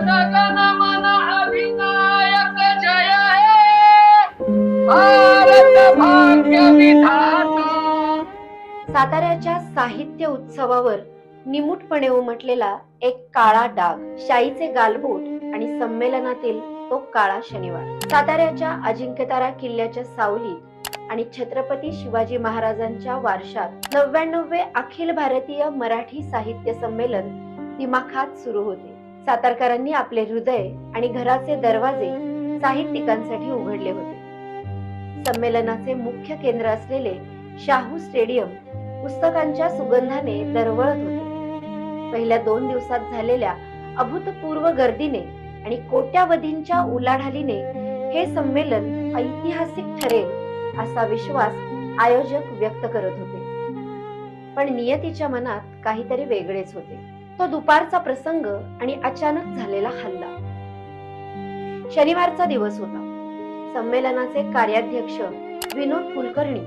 जनगण अधिनायक जय हे भारत भाग्य विधाता. साताऱ्याच्या साहित्य उत्सवावर निमूटपणे उमटलेला एक काळा डाग, शाईचे गालबोट आणि संमेलनातील तो काळा शनिवार. साताऱ्याच्या अजिंक्यतारा किल्ल्याच्या सावलीत आणि छत्रपती शिवाजी महाराजांच्या वारशात 99वे अखिल भारतीय मराठी साहित्य संमेलन दिमाखात सुरू होते. सातारकरांनी आपले हृदय आणि घराचे दरवाजे साहित्यिकांसाठी उघडले होते. संमेलनाचे मुख्य केंद्र असलेले शाहू स्टेडियम पुस्तकांच्या सुगंधाने दरवळत होते. पहिल्या 2 दिवसात झालेल्या अभूतपूर्व गर्दीने आणि कोट्यावधींच्या उलाढालीने हे संमेलन ऐतिहासिक ठरेल असा विश्वास आयोजक व्यक्त करत होते. पण नियतीच्या मनात काहीतरी वेगळेच होते. तो दुपारचा प्रसंग आणि अचानक झालेला हल्ला. शनिवारचा दिवस होता. संमेलनाचे कार्याध्यक्ष विनोद कुलकर्णी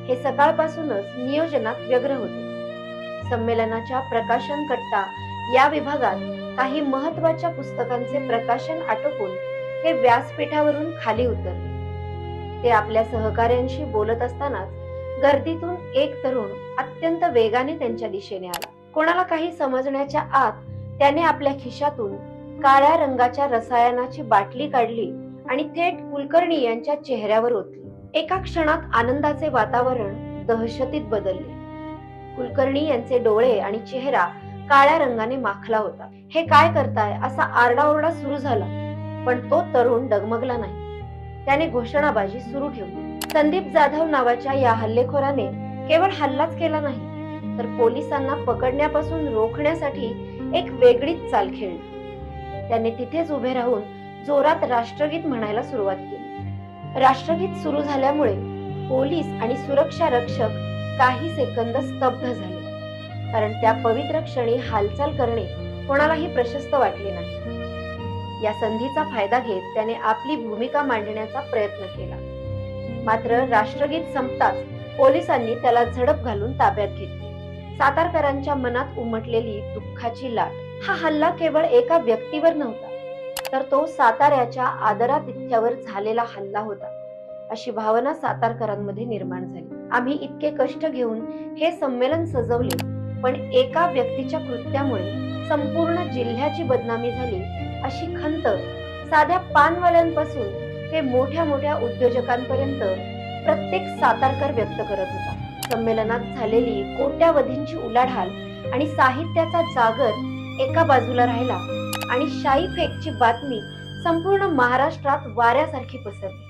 हे सकाळपासूनच नियोजनात व्यग्र होते. संमेलनाच्या प्रकाशन कट्टा या विभागात काही महत्वाच्या पुस्तकांचे प्रकाशन आटोपून हे व्यासपीठावरून खाली उतरले. ते आपल्या सहकाऱ्यांशी बोलत असतानाच गर्दीतून एक तरुण अत्यंत वेगाने त्यांच्या दिशेने आला. कोणाला काही समजण्याच्या आत त्याने आपल्या खिशातून काळ्या रंगाच्या रसायनाची बाटली काढली आणि थेट कुलकर्णी यांच्या चेहऱ्यावर ओतली. एका क्षणात आनंदाचे वातावरण दहशतीत बदलले. कुलकर्णी यांचे डोळे आणि चेहरा काळ्या रंगाने माखला होता. हे काय करताय असा आरडाओरडा सुरू झाला, पण तो तरुण डगमगला नाही. त्याने घोषणाबाजी सुरू ठेवली. संदीप जाधव नावाच्या या हल्लेखोराने केवळ हल्लाच केला नाही, तर पोलिसांना पकडण्यापासून रोखण्यासाठी एक वेगळीच चाल खेळली. त्याने तिथेच उभे राहून जोरात राष्ट्रगीत म्हणायला सुरुवात केली. राष्ट्रगीत सुरू झाल्यामुळे पोलीस आणि सुरक्षा रक्षक काही सेकंद स्तब्ध झाले, कारण त्या पवित्र क्षणी हालचाल करणे कोणालाही प्रशस्त वाटले नाही. या संधीचा फायदा घेत त्याने आपली भूमिका मांडण्याचा प्रयत्न केला. मात्र राष्ट्रगीत संपताच पोलिसांनी त्याला झडप घालून ताब्यात घेतले. सातारकरांच्या मनात उमटलेली दुःखाची लाट. हा हल्ला केवळ एका व्यक्तीवर नव्हता, तर तो साताऱ्याच्या आदरातिथ्यावर झालेला हल्ला होता, अशी भावना सातारकरांमध्ये निर्माण झाली. आम्ही इतके कष्ट घेऊन हे संमेलन सजवले, पण एका व्यक्तीच्या कृत्यामुळे संपूर्ण जिल्ह्याची बदनामी झाली, अशी खंत साध्या पानवाल्यांपासून ते मोठ्या मोठ्या उद्योजकांपर्यंत प्रत्येक सातारकर व्यक्त करत होता. संमेलनात झालेली कोट्यावधींची उलाढाल आणि साहित्याचा जागर एका बाजूला राहिला आणि शाई फेकची बातमी संपूर्ण महाराष्ट्रात वाऱ्यासारखी पसरली.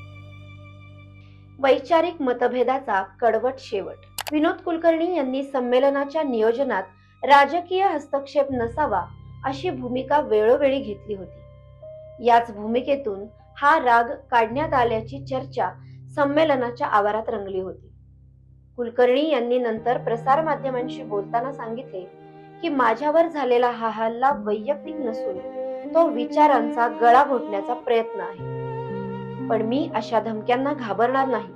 वैचारिक मतभेदाचा कडवट शेवट. विनोद कुलकर्णी यांनी संमेलनाच्या नियोजनात राजकीय हस्तक्षेप नसावा अशी भूमिका वेळोवेळी घेतली होती. याच भूमिकेतून हा राग काढण्यात आल्याची चर्चा संमेलनाच्या आवारात रंगली होती. कुलकर्णी यांनी नंतर प्रसार माध्यमांशी बोलताना सांगितले की माझ्यावर झालेला हा हल्ला वैयक्तिक नसून तो विचारांचा गळा घोटण्याचा प्रयत्न आहे, पण मी अशा धमक्यांना घाबरणार नाही.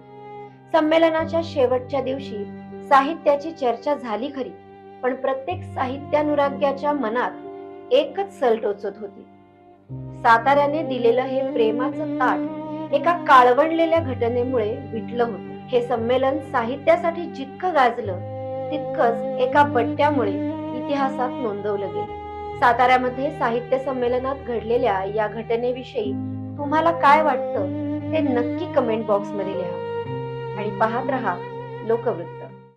संमेलनाच्या शेवटच्या दिवशी साहित्याची चर्चा झाली खरी, पण प्रत्येक साहित्यानुराग्याच्या मनात एकच सल टोचत होती. साताऱ्याने दिलेलं हे प्रेमाचं ताट एका काळवंडलेल्या घटनेमुळे विटलं होतं. हे संमेलन साहित्यासाठी जितकं गाजलं, तितकंच एका बट्ट्यामुळे इतिहासात नोंदवलं गेलं. साताऱ्यामध्ये साहित्य संमेलनात घडलेल्या या घटनेविषयी तुम्हाला काय वाटतं ते नक्की कमेंट बॉक्स मध्ये लिहा आणि पाहत रहा लोकवृत्त.